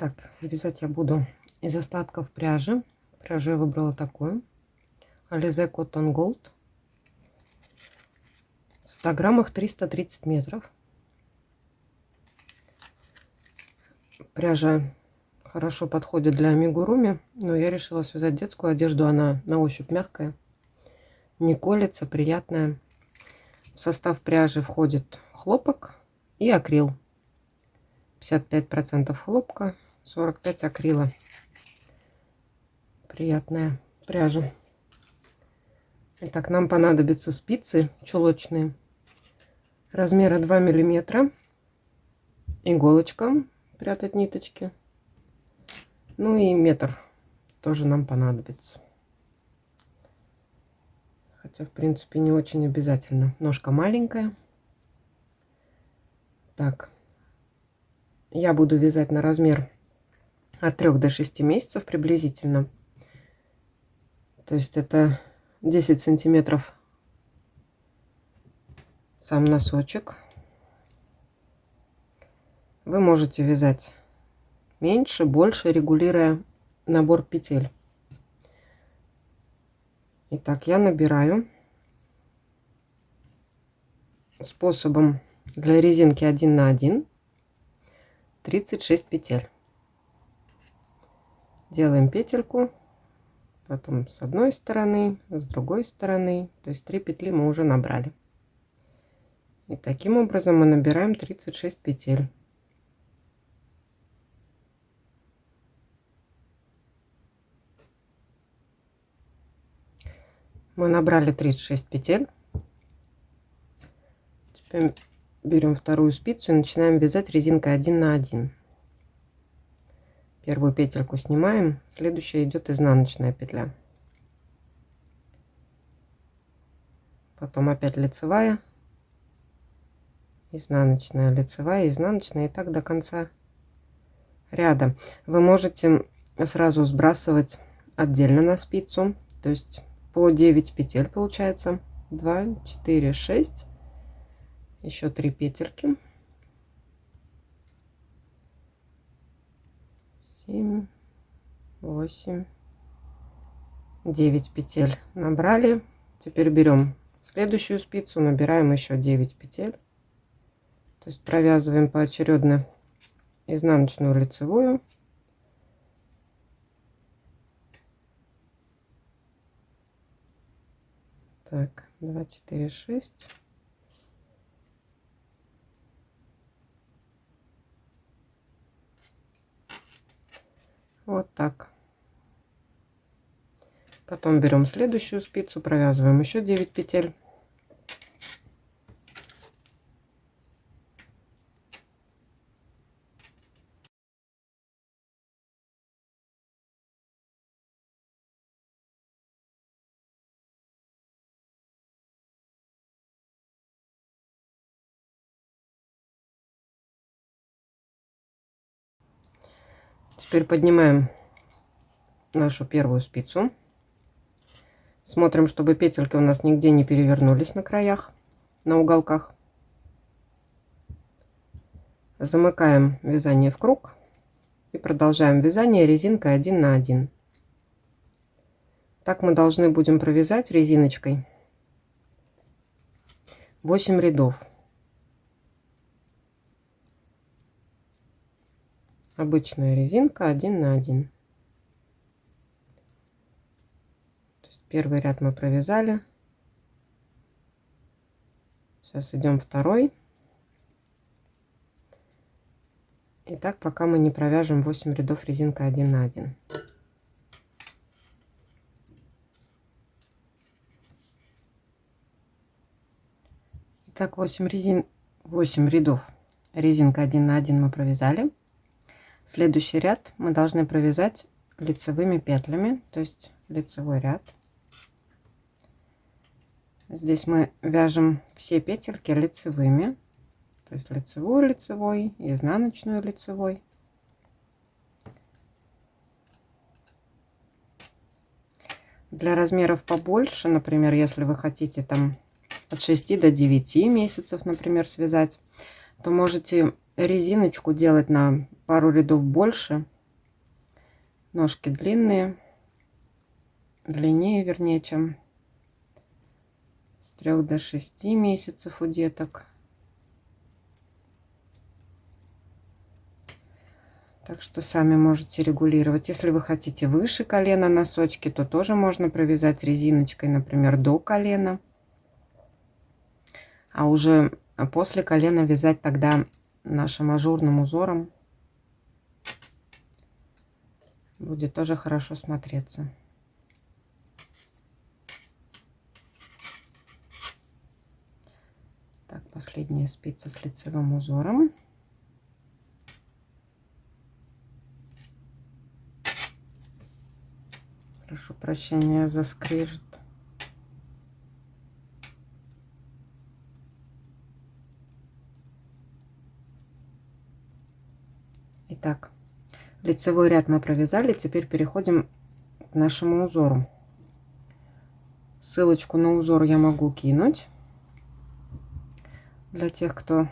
Так, вязать я буду из остатков пряжи. Пряжу я выбрала такую. Alize Cotton Gold. В 100 граммах 330 метров. Пряжа хорошо подходит для амигуруми, но я решила связать детскую одежду. Она на ощупь мягкая, не колется, приятная. В состав пряжи входит хлопок и акрил. 55% хлопка, 45% акрила. Приятная пряжа. Итак, нам понадобятся спицы чулочные размера 2 миллиметра, иголочка прятать ниточки, ну и метр тоже нам понадобится, хотя в принципе не очень обязательно. Ножка маленькая. Так, я буду вязать на размер от 3 до 6 месяцев приблизительно, то есть это 10 сантиметров сам носочек. Вы можете вязать меньше, больше, регулируя набор петель. Итак, я набираю способом для резинки 1 на 1 36 петель. Делаем петельку, потом с одной стороны, с другой стороны, то есть 3 петли мы уже набрали. И таким образом мы набираем 36 петель. Мы набрали 36 петель. Теперь берем вторую спицу и начинаем вязать резинкой 1 на 1. Первую петельку снимаем, следующая идет изнаночная петля. Потом опять лицевая, изнаночная, лицевая, изнаночная, и так до конца ряда. Вы можете сразу сбрасывать отдельно на спицу, то есть по 9 петель получается. 2, 4, 6, еще 3 петельки, 7, 8, 9 петель набрали. Теперь берем следующую спицу, набираем еще 9 петель, то есть провязываем поочередно изнаночную, лицевую. Так, 2, 4, 6. Вот так. Потом берем следующую спицу, провязываем еще 9 петель. Теперь поднимаем нашу первую спицу. Смотрим, чтобы петельки у нас нигде не перевернулись на краях, на уголках. Замыкаем вязание в круг и продолжаем вязание резинкой 1 на 1. Так мы должны будем провязать резиночкой 8 рядов. Обычная резинка 1 на 1. То есть первый ряд мы провязали. Сейчас идем второй. И так пока мы не провяжем 8 рядов резинкой 1 на 1. Итак, 8 рядов резинка 1 на 1 мы провязали. Следующий ряд мы должны провязать лицевыми петлями, то есть лицевой ряд. Здесь мы вяжем все петельки лицевыми, то есть лицевую лицевой, изнаночную лицевой. Для размеров побольше, например, если вы хотите там от 6 до 9 месяцев, например, связать, то можете резиночку делать на пару рядов больше, Ножки длинные, длиннее, вернее, чем с 3 до 6 месяцев у деток. Так что сами можете регулировать. Если вы хотите выше колена носочки, то тоже можно провязать резиночкой, например, до колена. А уже после колена вязать тогда нашим ажурным узором. Будет тоже хорошо смотреться. Так, последняя спица с лицевым узором. Прошу прощения за скрежет. Итак, лицевой ряд мы провязали. Теперь переходим к нашему узору. Ссылочку на узор я могу кинуть для тех, кто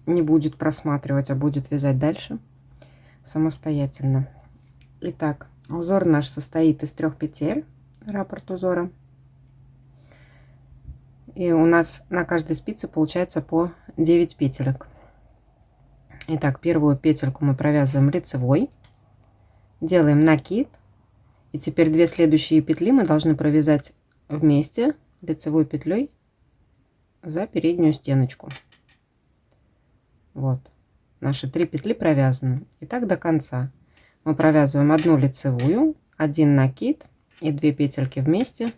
не будет просматривать, а будет вязать дальше самостоятельно. Итак, узор наш состоит из 3 петель, раппорт узора. И у нас на каждой спице получается по 9 петелек. Итак, первую петельку мы провязываем лицевой, делаем накид. И теперь 2 следующие петли мы должны провязать вместе лицевой петлей за переднюю стеночку. Вот, наши 3 петли провязаны. И так до конца. Мы провязываем 1 лицевую, 1 накид и 2 петельки вместе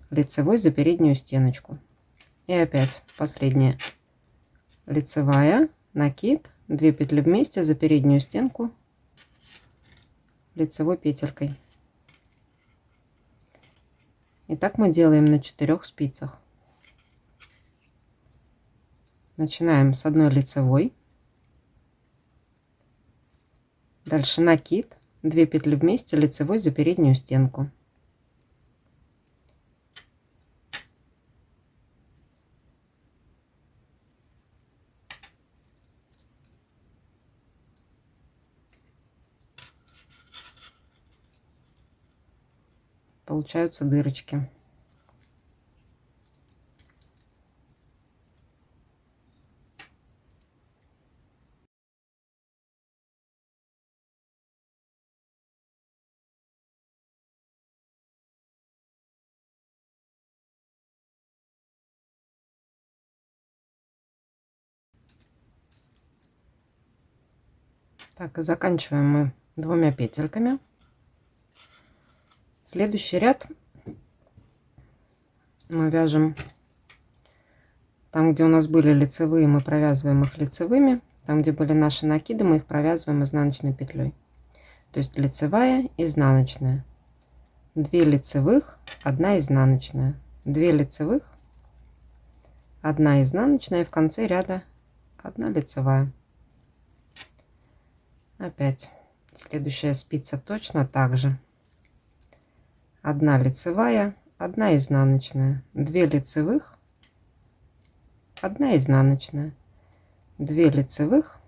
лицевой за переднюю стеночку. И опять последняя лицевая, накид, 2 петли вместе за переднюю стенку лицевой петелькой. И так мы делаем на 4 спицах. Начинаем с 1 лицевой, дальше накид, 2 петли вместе лицевой за переднюю стенку. Получаются дырочки. Так, и заканчиваем мы 2 петельками. Следующий ряд мы вяжем там, где у нас были лицевые, мы провязываем их лицевыми. Там, где были наши накиды, мы их провязываем изнаночной петлей. То есть лицевая, изнаночная, 2 лицевых, 1 изнаночная, 2 лицевых, 1 изнаночная, и в конце ряда 1 лицевая. Опять следующая спица точно так же. 1 лицевая, 1 изнаночная, 2 лицевых, 1 изнаночная, 2 лицевых,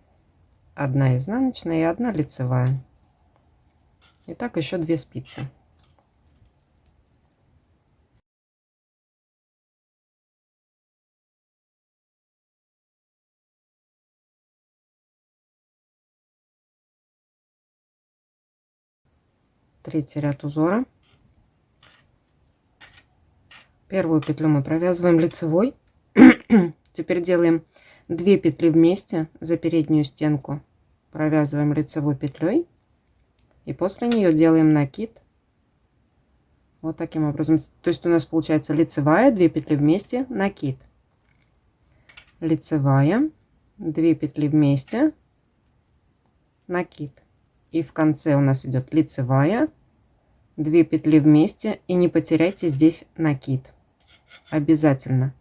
1 изнаночная и 1 лицевая. И так еще 2 спицы. Третий ряд узора. Первую петлю мы провязываем лицевой. Теперь делаем 2 петли вместе за переднюю стенку, провязываем лицевой петлей и после нее делаем накид. Вот таким образом. То есть у нас получается лицевая, 2 петли вместе, накид, лицевая, 2 петли вместе, накид, и в конце у нас идет лицевая, 2 петли вместе, и не потеряйте здесь накид обязательно.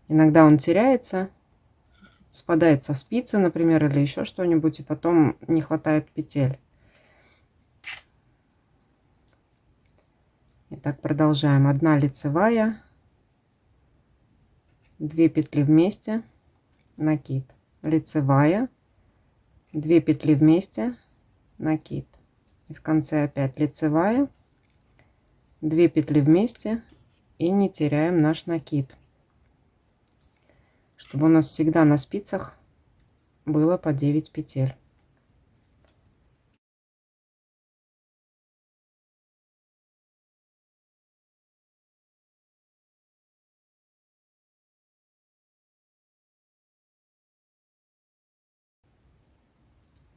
Иногда он теряется, спадает со спицы, например, или еще что-нибудь, и потом не хватает петель. Итак, продолжаем. 1 лицевая, 2 петли вместе, накид, лицевая, 2 петли вместе, накид. И в конце опять лицевая, 2 петли вместе и не теряем наш накид, чтобы у нас всегда на спицах было по 9 петель.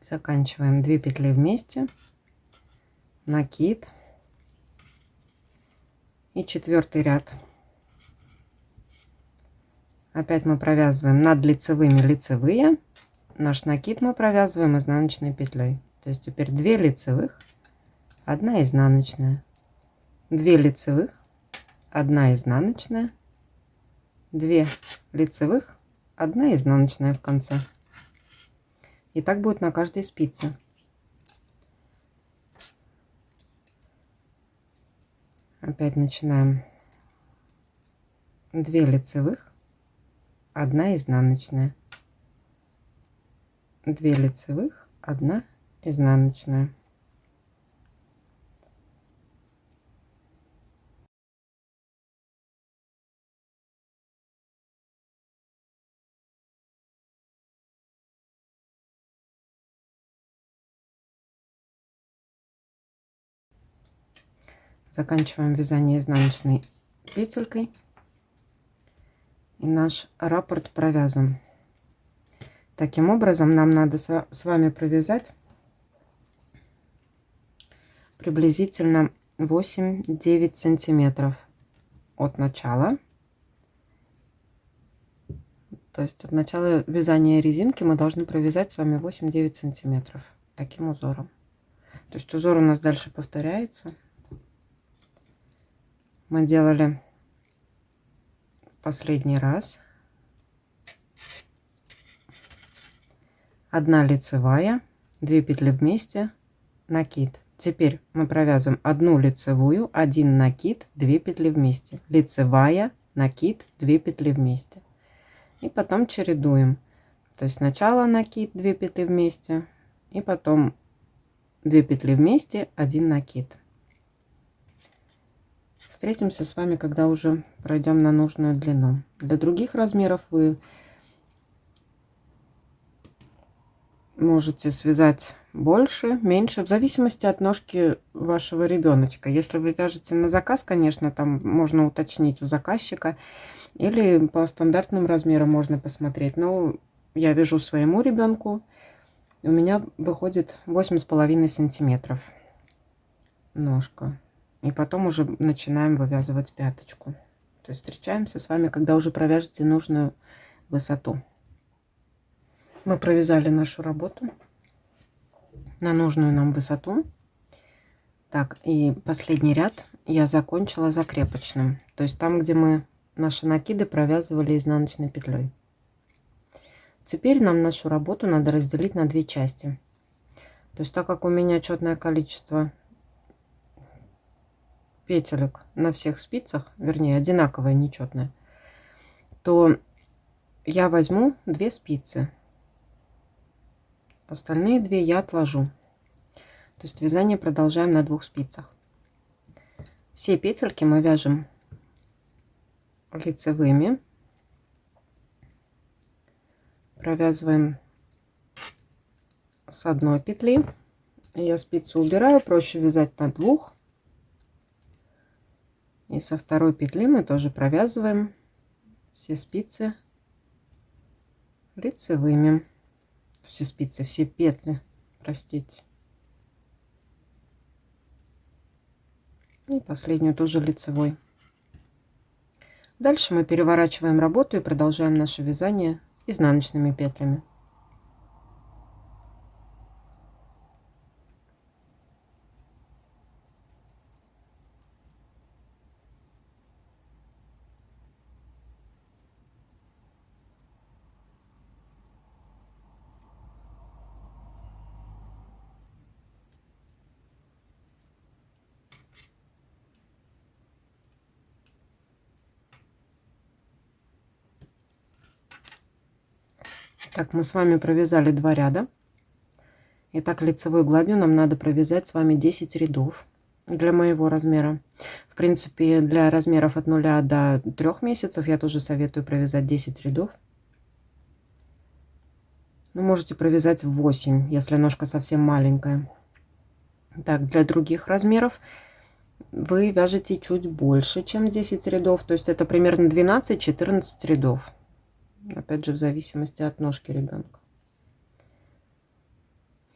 Заканчиваем 2 петли вместе, накид и 4-й ряд. Опять мы провязываем над лицевыми лицевые, наш накид мы провязываем изнаночной петлей. То есть теперь 2 лицевых, 1 изнаночная, 2 лицевых, 1 изнаночная, 2 лицевых, 1 изнаночная в конце. И так будет на каждой спице. Опять начинаем. 2 лицевых, 1 изнаночная, 2 лицевых, 1 изнаночная. Заканчиваем вязание изнаночной петелькой, и наш раппорт провязан. Таким образом, нам надо с вами провязать приблизительно 8-9 сантиметров от начала. То есть от начала вязания резинки мы должны провязать с вами 8-9 сантиметров таким узором. То есть узор у нас дальше повторяется. Мы делали последний раз. 1 лицевая, 2 петли вместе, накид. Теперь мы провязываем 1 лицевую, 1 накид, 2 петли вместе, лицевая, накид, 2 петли вместе. И потом чередуем. То есть сначала накид, 2 петли вместе, и потом 2 петли вместе, 1 накид. Встретимся с вами, когда уже пройдем на нужную длину. Для других размеров вы можете связать больше, меньше, в зависимости от ножки вашего ребеночка. Если вы вяжете на заказ, конечно, там можно уточнить у заказчика, или по стандартным размерам можно посмотреть. Но я вяжу своему ребенку, у меня выходит 8,5 сантиметров ножка. И потом уже начинаем вывязывать пяточку. То есть встречаемся с вами, когда уже провяжете нужную высоту. Мы провязали нашу работу на нужную нам высоту. Так, и последний ряд я закончила закрепочным. То есть там, где мы наши накиды провязывали изнаночной петлей. Теперь нам нашу работу надо разделить на 2 части. То есть так как у меня четное количество петелек на всех спицах, вернее одинаковое, нечетное, то я возьму 2 спицы. Остальные 2 я отложу. То есть вязание продолжаем на 2 спицах. Все петельки мы вяжем лицевыми. Провязываем с 1 петли. Я спицу убираю, проще вязать на 2. И со 2 петли мы тоже провязываем все спицы лицевыми. Все спицы, все петли, простите. И последнюю тоже лицевой. Дальше мы переворачиваем работу и продолжаем наше вязание изнаночными петлями. Так, мы с вами провязали 2 ряда. Итак, лицевой гладью нам надо провязать с вами 10 рядов для моего размера. В принципе, для размеров от 0 до 3 месяцев я тоже советую провязать 10 рядов. Ну, можете провязать 8, если ножка совсем маленькая. Так, для других размеров вы вяжете чуть больше, чем 10 рядов. То есть это примерно 12-14 рядов. Опять же, в зависимости от ножки ребенка.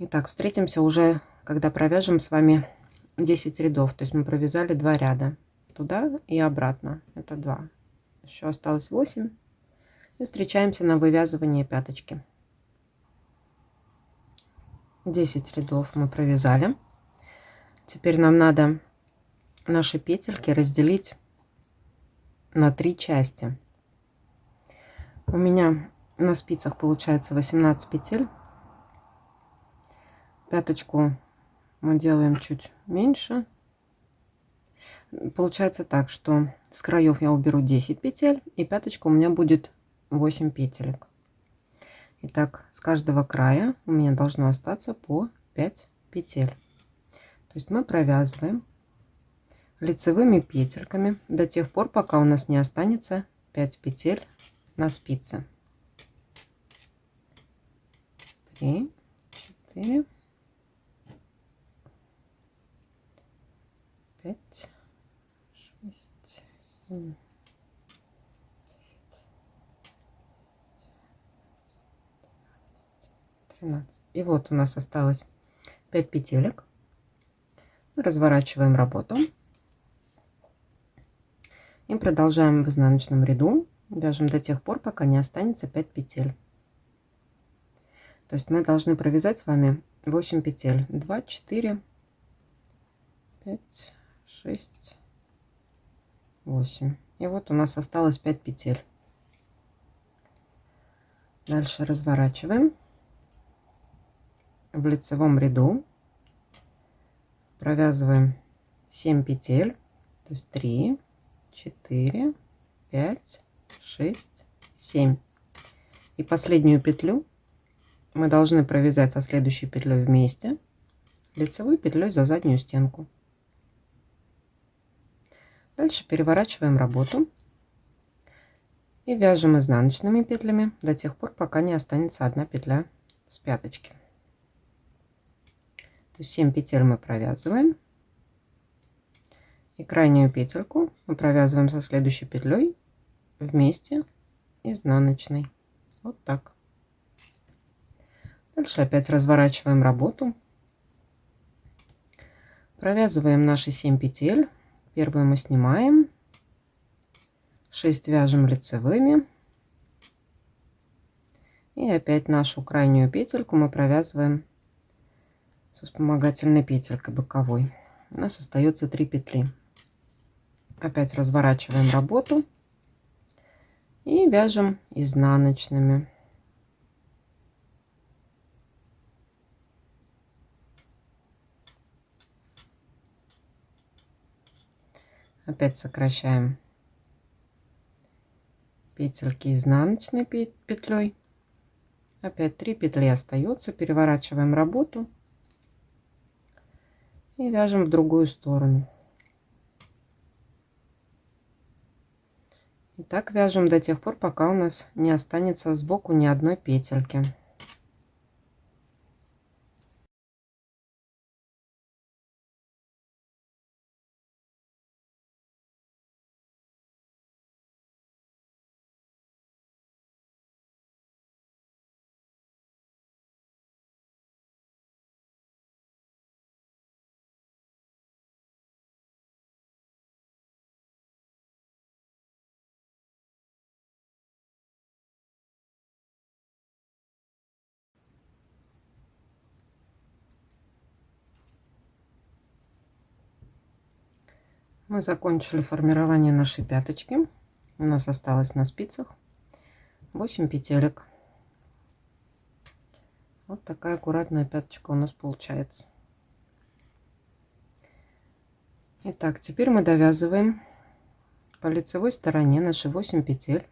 Итак, встретимся уже, когда провяжем с вами 10 рядов. То есть мы провязали 2 ряда. Туда и обратно. Это 2. Еще осталось 8. И встречаемся на вывязывании пяточки. 10 рядов мы провязали. Теперь нам надо наши петельки разделить на 3 части. У меня на спицах получается 18 петель. Пяточку мы делаем чуть меньше. Получается так, что с краев я уберу 10 петель, и пяточка у меня будет 8 петелек. Итак, с каждого края у меня должно остаться по 5 петель. То есть мы провязываем лицевыми петельками до тех пор, пока у нас не останется 5 петель на спице. 3, 4, 5, 6, 7, 13. И вот у нас осталось 5 петелек. Разворачиваем работу и продолжаем в изнаночном ряду. Вяжем до тех пор, пока не останется 5 петель. То есть мы должны провязать с вами 8 петель. 2, 4, 5, 6, 8. И вот у нас осталось 5 петель. Дальше разворачиваем в лицевом ряду. Провязываем 7 петель. То есть 3, 4, 5, 6, 7. И последнюю петлю мы должны провязать со следующей петлей вместе, лицевой петлей за заднюю стенку. Дальше переворачиваем работу и вяжем изнаночными петлями до тех пор, пока не останется одна петля с пяточки. То есть 7 петель мы провязываем, и крайнюю петельку мы провязываем со следующей петлей вместе изнаночной. Вот так. Дальше опять разворачиваем работу, провязываем наши 7 петель. Первую мы снимаем, 6 вяжем лицевыми, и опять нашу крайнюю петельку мы провязываем со вспомогательной петелькой боковой. У нас остается 3 петли. Опять разворачиваем работу и вяжем изнаночными. Опять сокращаем петельки изнаночной петлей. Опять 3 петли остается. Переворачиваем работу и вяжем в другую сторону. И так вяжем до тех пор, пока у нас не останется сбоку ни одной петельки. Мы закончили формирование нашей пяточки. У нас осталось на спицах 8 петелек. Вот такая аккуратная пяточка у нас получается. Итак, теперь мы довязываем по лицевой стороне наши 8 петель.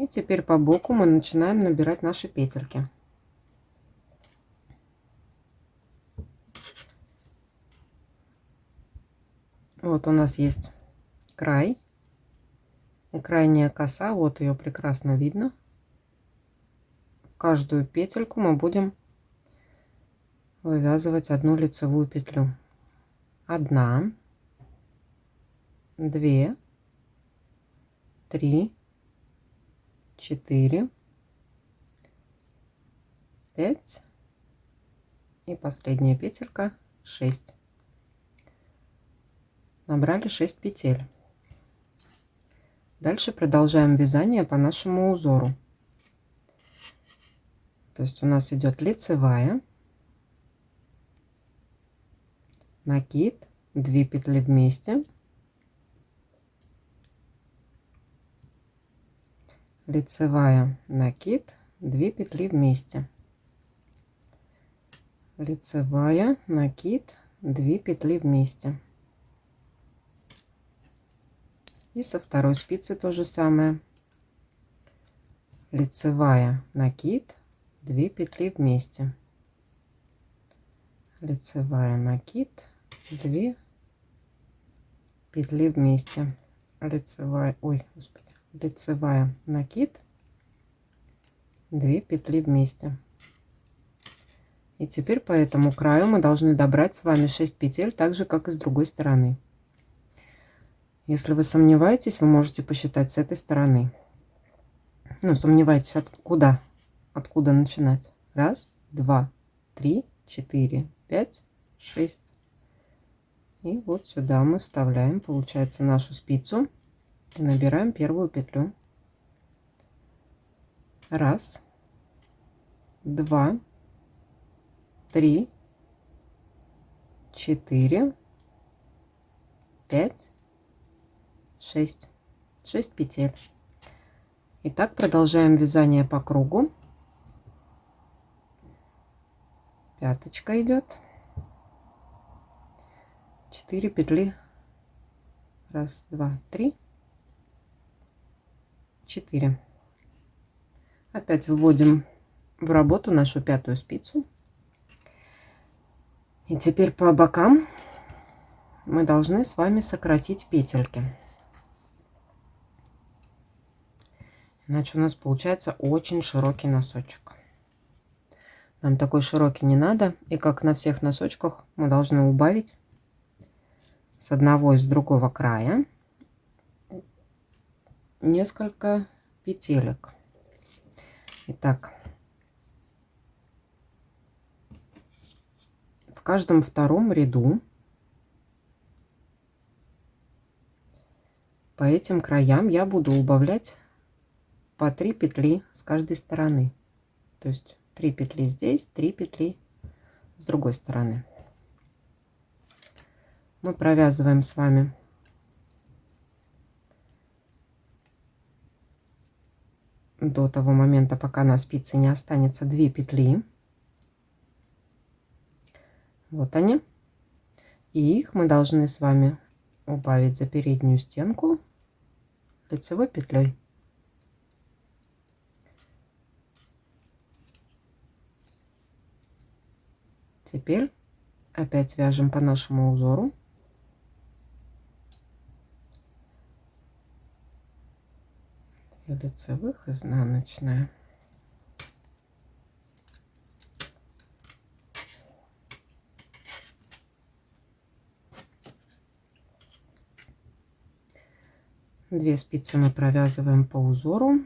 И теперь по боку мы начинаем набирать наши петельки. Вот у нас есть край и крайняя коса, вот ее прекрасно видно. В каждую петельку мы будем вывязывать одну лицевую петлю. 1, 2, 3, 4, 5 и последняя петелька 6. Набрали 6 петель. Дальше продолжаем вязание по нашему узору. То есть у нас идет лицевая, накид, 2 петли вместе, лицевая, накид, 2 петли вместе, лицевая, накид, 2 петли вместе. И со второй спицы то же самое. Лицевая, накид, 2 петли вместе, лицевая, накид, 2 петли вместе, лицевая, ой, господи, лицевая, накид, 2 петли вместе. И теперь по этому краю мы должны добрать с вами 6 петель, так же как и с другой стороны. Если вы сомневаетесь, вы можете посчитать с этой стороны. Ну, сомневаетесь, откуда начинать. 1, 2, 3, 4, 5, 6. И вот сюда мы вставляем, получается, нашу спицу и набираем первую петлю. 1, 2, 3, 4, 5, 6. 6 петель. Итак, продолжаем вязание по кругу. Пяточка идет. 4 петли. 1, 2, 3, 4. Опять выводим в работу нашу пятую спицу. И теперь по бокам мы должны с вами сократить петельки. Иначе у нас получается очень широкий носочек. Нам такой широкий не надо. И как на всех носочках мы должны убавить с одного и с другого края несколько петелек. Итак, в каждом втором ряду по этим краям я буду убавлять по 3 петли с каждой стороны. То есть 3 петли здесь, 3 петли с другой стороны. Мы провязываем с вами до того момента, пока на спице не останется 2 петли. Вот они. И их мы должны с вами убавить за переднюю стенку лицевой петлей. Теперь опять вяжем по нашему узору. И лицевых, изнаночная. Две спицы мы провязываем по узору.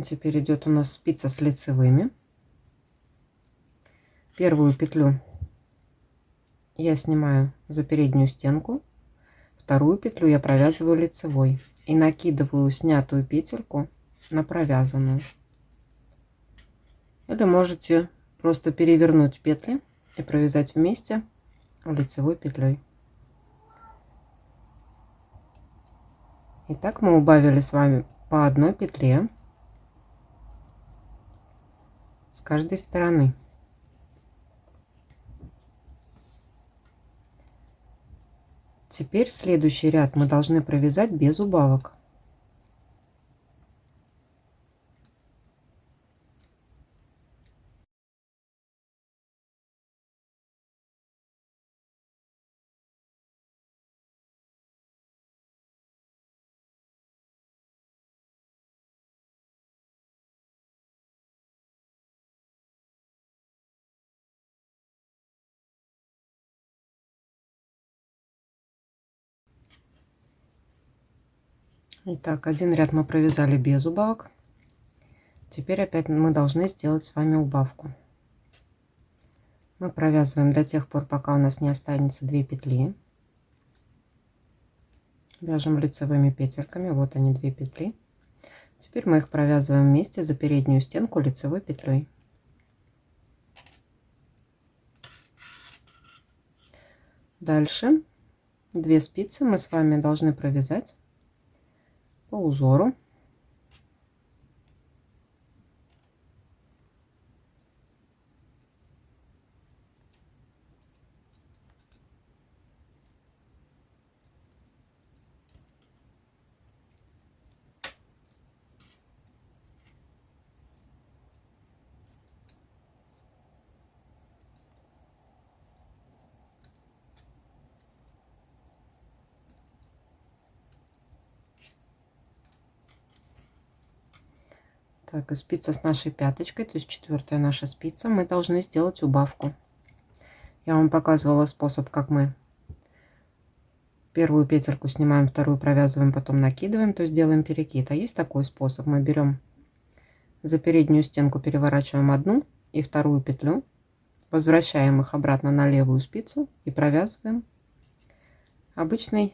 Теперь идет у нас спица с лицевыми. Первую петлю я снимаю за переднюю стенку, вторую петлю я провязываю лицевой и накидываю снятую петельку на провязанную. Или можете просто перевернуть петли и провязать вместе лицевой петлей. Итак, мы убавили с вами по одной петле. с каждой стороны. Теперь следующий ряд мы должны провязать без убавок. Итак, один ряд мы провязали без убавок. Теперь опять мы должны сделать с вами убавку. Мы провязываем до тех пор, пока у нас не останется 2 петли. Вяжем лицевыми петельками. Вот они, 2 петли. Теперь мы их провязываем вместе за переднюю стенку лицевой петлей. Дальше 2 спицы мы с вами должны провязать по узору. Так, и спица с нашей пяточкой, то есть 4-я наша спица, мы должны сделать убавку. Я вам показывала способ, как мы первую петельку снимаем, вторую провязываем, потом накидываем, то есть делаем перекид. А есть такой способ: мы берем за переднюю стенку, переворачиваем одну и вторую петлю, возвращаем их обратно на левую спицу и провязываем обычной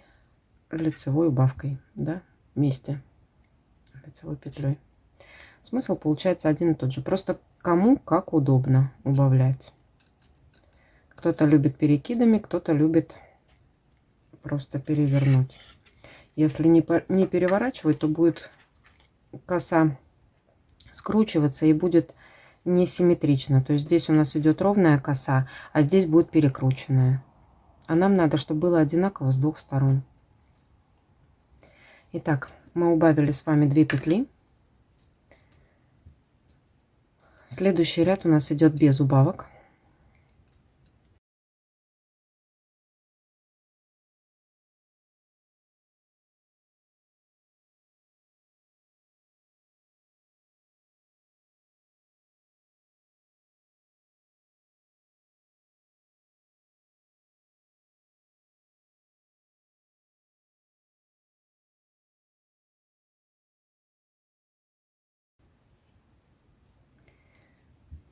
лицевой убавкой, да, вместе лицевой петлей. Смысл получается один и тот же, просто кому как удобно убавлять. Кто-то любит перекидами, кто-то любит просто перевернуть. Если не переворачивать, то будет коса скручиваться и будет несимметрично. То есть здесь у нас идет ровная коса, а здесь будет перекрученная. А нам надо, чтобы было одинаково с двух сторон. Итак, мы убавили с вами 2 петли. Следующий ряд у нас идет без убавок.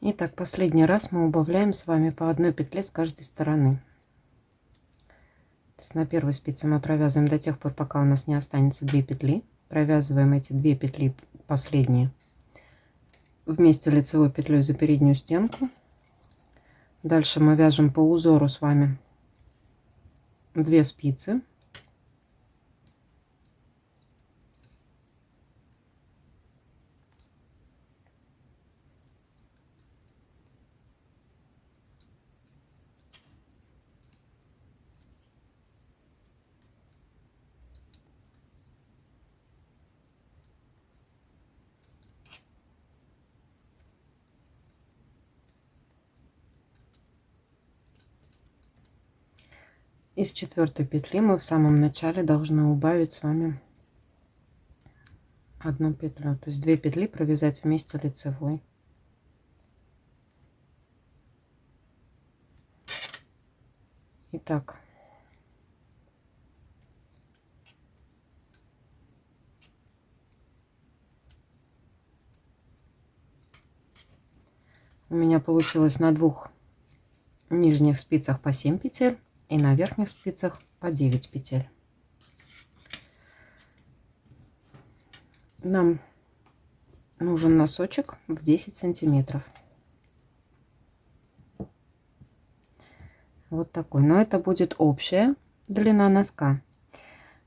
Итак, последний раз мы убавляем с вами по одной петле с каждой стороны. То есть на первой спице мы провязываем до тех пор, пока у нас не останется 2 петли. Провязываем эти 2 петли последние вместе лицевой петлей за переднюю стенку. Дальше мы вяжем по узору с вами 2 спицы. Из 4-й петли мы в самом начале должны убавить с вами одну петлю, то есть 2 петли провязать вместе лицевой. Итак, у меня получилось на 2 нижних спицах по 7 петель и на верхних спицах по 9 петель. Нам нужен носочек в 10 сантиметров. Вот такой. Но это будет общая длина носка.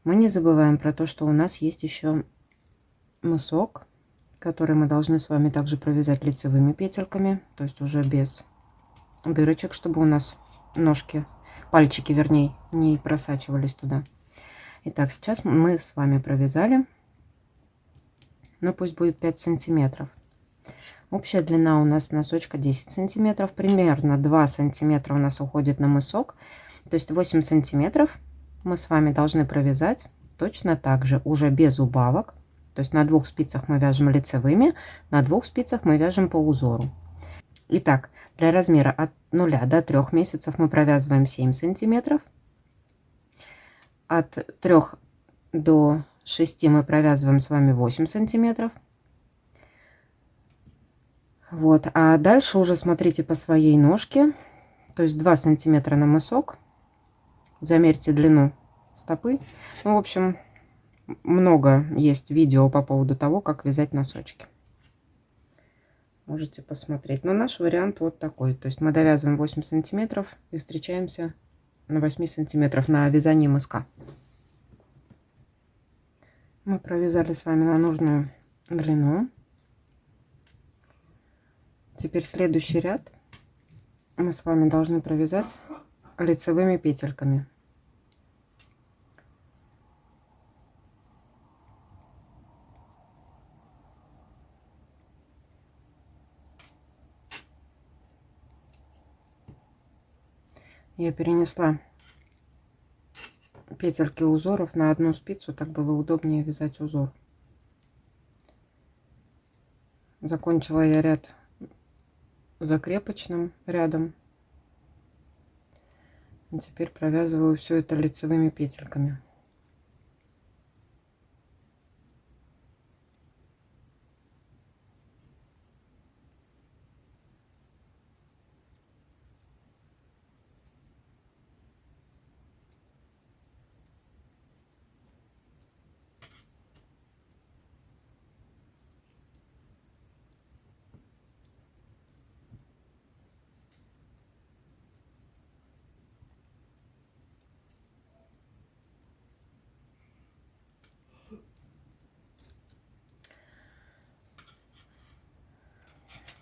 Мы не забываем про то, что у нас есть еще мысок который мы должны с вами также провязать лицевыми петельками, то есть уже без дырочек, чтобы у нас ножки, пальчики, вернее, не просачивались туда. Итак, сейчас мы с вами провязали, ну пусть будет 5 сантиметров. Общая длина у нас носочка 10 сантиметров, примерно 2 сантиметра у нас уходит на мысок, то есть 8 сантиметров мы с вами должны провязать точно так же, уже без убавок. То есть на 2 спицах мы вяжем лицевыми, на 2 спицах мы вяжем по узору. Итак, для размера от 0 до 3 месяцев мы провязываем 7 сантиметров. От 3 до 6 мы провязываем с вами 8 сантиметров. Вот, а дальше уже смотрите по своей ножке, то есть 2 сантиметра на мысок. Замерьте длину стопы. Ну, в общем, много есть видео по поводу того, как вязать носочки. Можете посмотреть. Но наш вариант вот такой. То есть мы довязываем 8 сантиметров и встречаемся на 8 сантиметров на вязании мыска. Мы провязали с вами на нужную длину. Теперь следующий ряд мы с вами должны провязать лицевыми петельками. Я перенесла петельки узоров на одну спицу, так было удобнее вязать узор. Закончила я ряд закрепочным рядом. И теперь провязываю все это лицевыми петельками.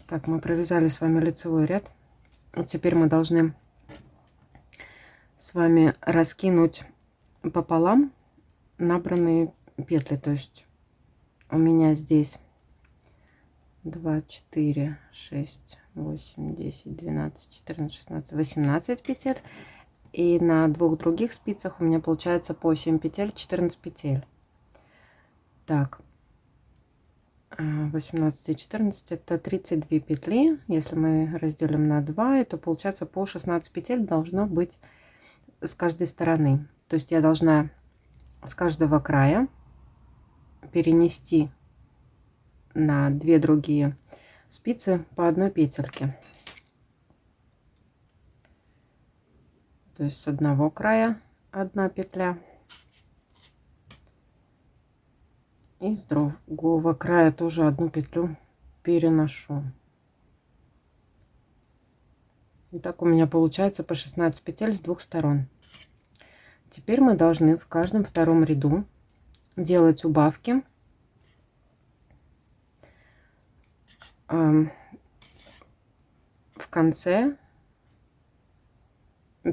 Так, мы провязали с вами лицевой ряд. Вот теперь мы должны с вами раскинуть пополам набранные петли. То есть у меня здесь 2, 4, 6, 8, 10, 12, 14, 16, 18 петель. И на 2 других спицах у меня получается по 7 петель, 14 петель. Так. 18 и 14 это 32 петли. Если мы разделим на 2, то получается по 16 петель должно быть с каждой стороны. То есть я должна с каждого края перенести на 2 другие спицы по одной петельке. То есть с одного края 1 петля. И с другого края тоже 1 петлю переношу. И так у меня получается по 16 петель с 2 сторон. Теперь мы должны в каждом втором ряду делать убавки. В конце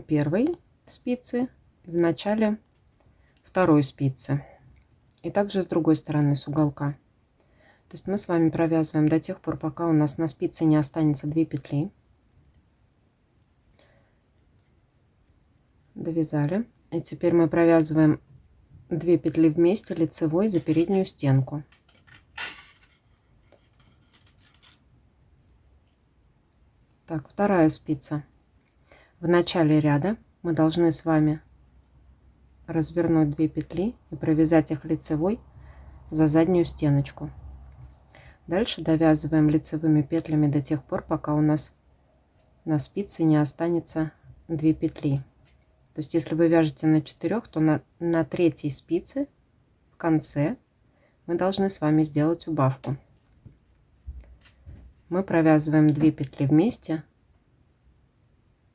первой спицы, в начале второй спицы. И также с другой стороны, с уголка. То есть мы с вами провязываем до тех пор, пока у нас на спице не останется 2 петли. Довязали. И теперь мы провязываем 2 петли вместе лицевой за переднюю стенку. Так, вторая спица. В начале ряда мы должны с вами развернуть 2 петли и провязать их лицевой за заднюю стеночку. Дальше довязываем лицевыми петлями до тех пор, пока у нас на спице не останется 2 петли. То есть если вы вяжете на 4, то на 3 спице в конце мы должны с вами сделать убавку. Мы провязываем 2 петли вместе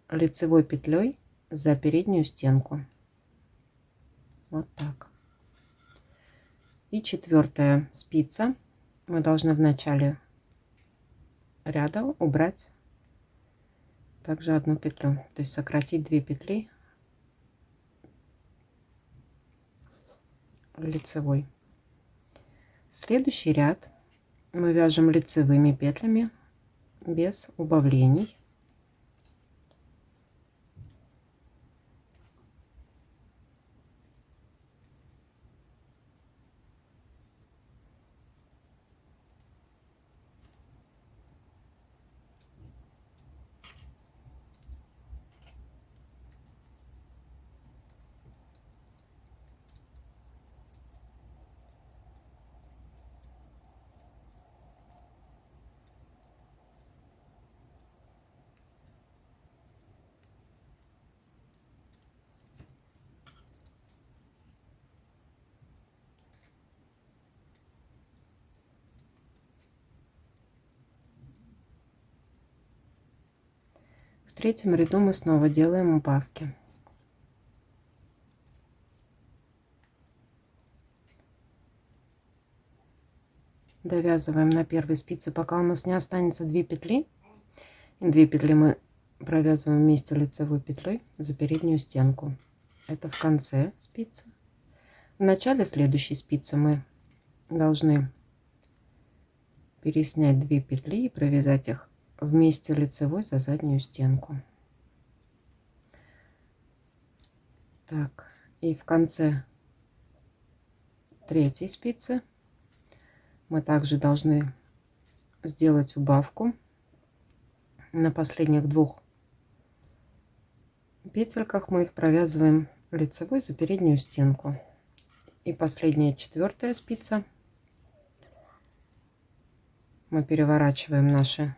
лицевой петлей за переднюю стенку. Вот так. И 4 спица. мы должны в начале ряда убрать также одну петлю, то есть сократить 2 петли лицевой. Следующий ряд мы вяжем лицевыми петлями без убавлений. В третьем ряду мы снова делаем убавки. Довязываем на первой спице, пока у нас не останется 2 петли. И 2 петли мы провязываем вместе лицевой петлей за переднюю стенку. Это в конце спицы. В начале следующей спицы мы должны переснять 2 петли и провязать их вместе лицевой за заднюю стенку. Так, и в конце третьей спицы мы также должны сделать убавку на последних 2 петельках. Мы их провязываем лицевой за переднюю стенку. И последняя 4-я спица, мы переворачиваем наши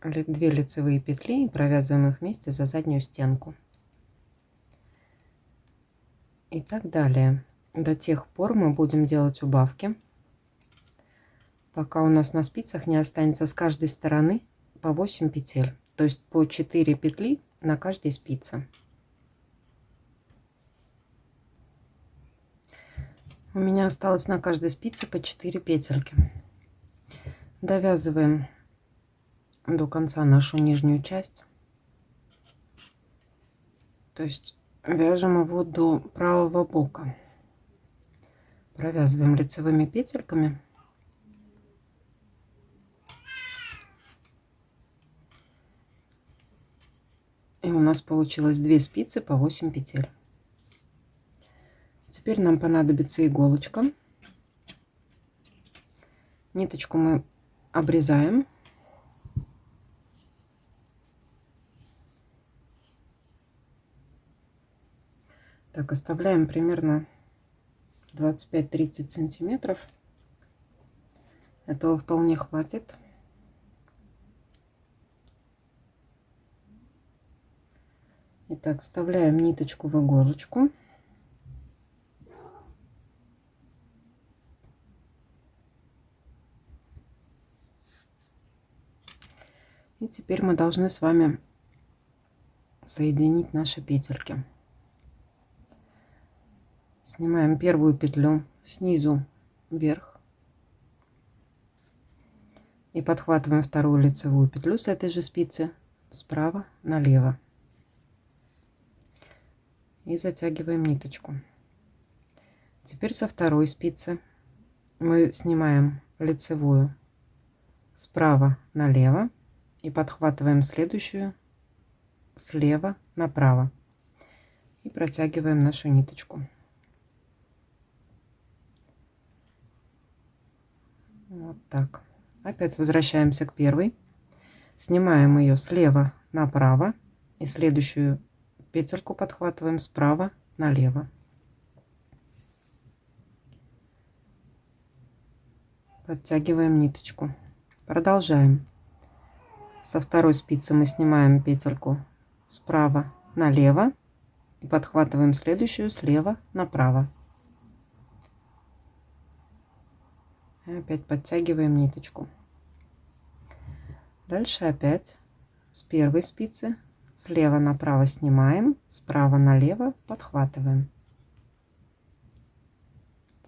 2 лицевые петли и провязываем их вместе за заднюю стенку. И так далее. До тех пор мы будем делать убавки, пока у нас на спицах не останется с каждой стороны по 8 петель, то есть по 4 петли на каждой спице. У меня осталось на каждой спице по 4 петельки. Довязываем до конца нашу нижнюю часть, то есть вяжем его до правого бока. Провязываем лицевыми петельками. И у нас получилось 2 спицы по 8 петель. Теперь нам понадобится иголочка. Ниточку мы обрезаем. Так, оставляем примерно 25-30 сантиметров. Этого вполне хватит. Итак, вставляем ниточку в иголочку. И теперь мы должны с вами соединить наши петельки. Снимаем первую петлю снизу вверх и подхватываем вторую лицевую петлю с этой же спицы справа налево и затягиваем ниточку. Теперь со второй спицы мы снимаем лицевую справа налево и подхватываем следующую слева направо и протягиваем нашу ниточку. Вот так. Опять возвращаемся к первой, снимаем ее слева направо и следующую петельку подхватываем справа налево. Подтягиваем ниточку. Продолжаем. Со второй спицы мы снимаем петельку справа налево и подхватываем следующую слева направо. И опять подтягиваем ниточку. Дальше опять с первой спицы слева направо снимаем, справа налево подхватываем.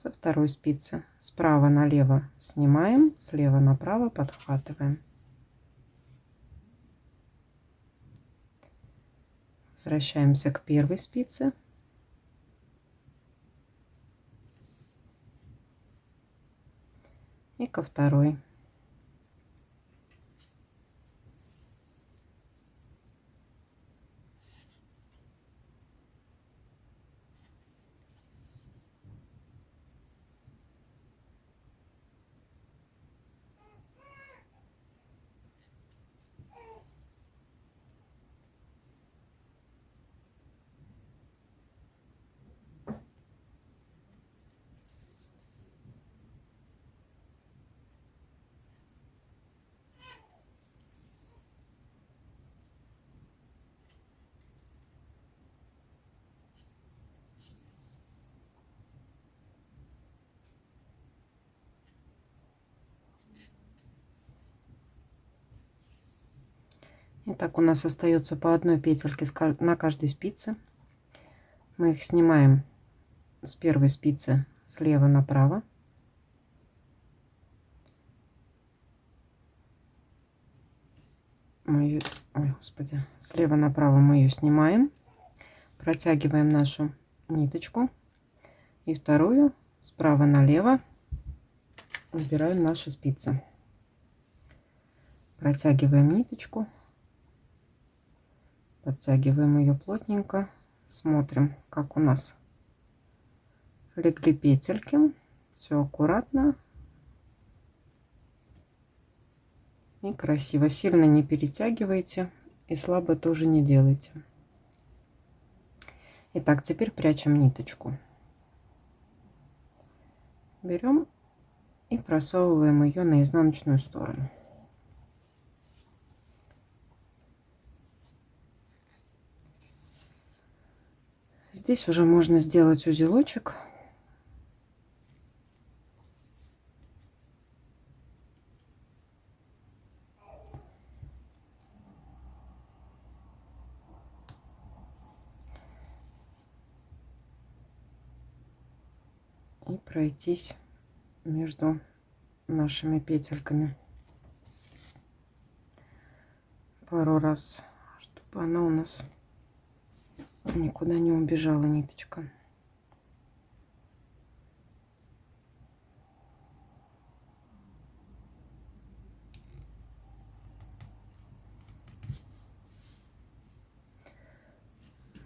Со второй спицы справа налево снимаем, слева направо подхватываем. Возвращаемся к первой спице. И ко второй. Итак, у нас остается по одной петельке на каждой спице. Мы их снимаем с первой спицы слева направо. Ой, господи, слева направо мы ее снимаем, протягиваем нашу ниточку и вторую справа налево убираем наши спицы, протягиваем ниточку, подтягиваем ее плотненько, смотрим, как у нас легли петельки, все аккуратно и красиво. Сильно не перетягивайте и слабо тоже не делайте. Итак, теперь прячем ниточку, берем и просовываем ее на изнаночную сторону. Здесь уже можно сделать узелочек. И пройтись между нашими петельками пару раз, чтобы она у нас никуда не убежала, ниточка.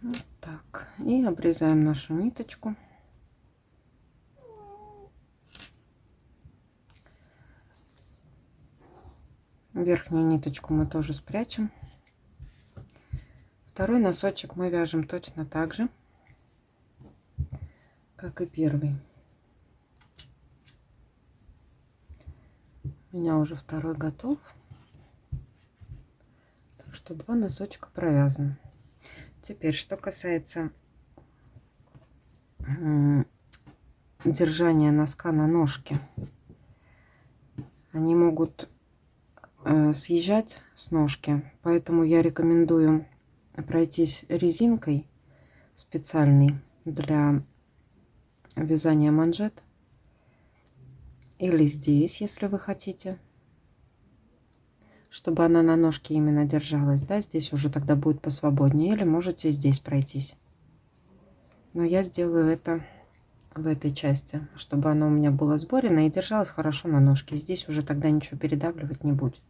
Вот так. И обрезаем нашу ниточку. Верхнюю ниточку мы тоже спрячем. Второй носочек мы вяжем точно так же, как и первый. У меня уже второй готов. Так что два носочка провязаны. Теперь, что касается держания носка на ножке. Они могут съезжать с ножки, поэтому я рекомендую пройтись резинкой специальной для вязания манжет, или здесь, если вы хотите, чтобы она на ножке именно держалась, да, здесь уже тогда будет посвободнее, или можете здесь пройтись. Но я сделаю это в этой части, чтобы она у меня была сборена и держалась хорошо на ножке. Здесь уже тогда ничего передавливать не будет.